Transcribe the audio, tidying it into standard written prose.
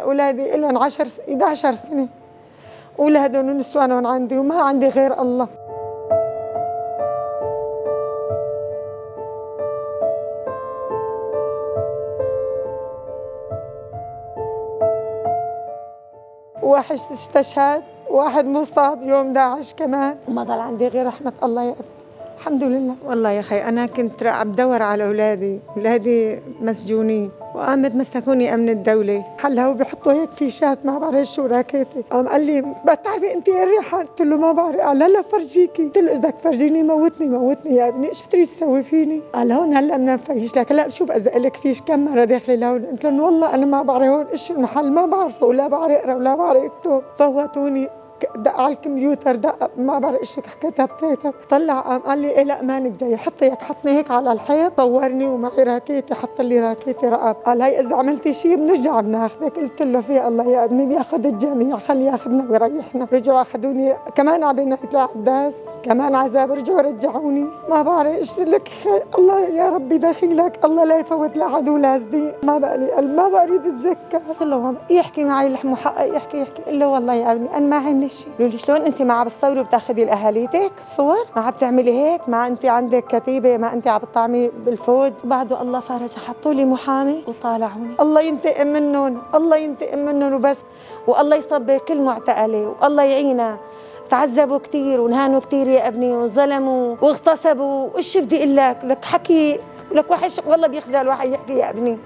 أولادي لهم 11 سنة، أولادهم ونسوانهم عندي وما عندي غير الله. واحد استشهد، واحد مصاب يوم 11 كمان، وما ضل عندي غير رحمة الله يا ابني. الحمد لله. والله يا خي أنا كنت عم بدور على أولادي مسجونين، وقامت مسكوني أمن الدولة. هلا هو بيحطوا هيك فيشات ما بعرف شو راكيتي. قال لي بتعرفي أنت إيه الريحة؟ قلت له ما بعرف. قال لا فرجيكي. قلت له إذا بدك تفرجيني موتني يا ابني، إيش بتريد تسوي فيني؟ قال هون هلا بدنا نفيش لك. لا بشوف أزق لك فيش كم مرة داخلة لهون. قلت له والله أنا ما بعرف هون إيش المحل، ما بعرفه ولا بعرف أقرأ ولا بعرف أكتب. فوتوني دق على الكمبيوتر، دق ما بعرف ايش كتبت. طلع قال لي إيه لا مانك جاي، حطني هيك على الحيط، طورني ومعي راكيتي، حط لي راكيتي رقب. قال هي اذا عملتي شيء بنرجع بناخذك. قلت له في الله يا ابني بياخذ الجميع، خليه ياخذنا ويريحنا. رجعوا اخذوني كمان على بناية العداس، كمان عذاب، رجعوا رجعوني. ما بعرف ايش لك. الله يا ربي دخيلك، الله لا يفوت لعدو لازدين. ما بقى لي قلب، ما بقى اريد اتذكر. قلت له يحكي معي المحقق، يحكي قل له والله يا ابني انا ما عملت شيء. قالوا لي شلون انت ما عم بتصوري وبتاخذي لاهاليتك الصور؟ ما عم تعملي هيك؟ ما انت عندك كتيبه؟ ما انت عم بتطعمي بالفوج؟ بعده الله فرج، حطوا لي محامي وطالعوني. الله ينتقم منهم، الله ينتقم منهم وبس. والله يصبر كل معتقله، والله يعينا. تعذبوا كثير ونهانوا كثير يا ابني، وظلموا واغتصبوا. ايش بدي اقول لك حكي لك وحش والله بيخجل الواحد يحكي يا ابني.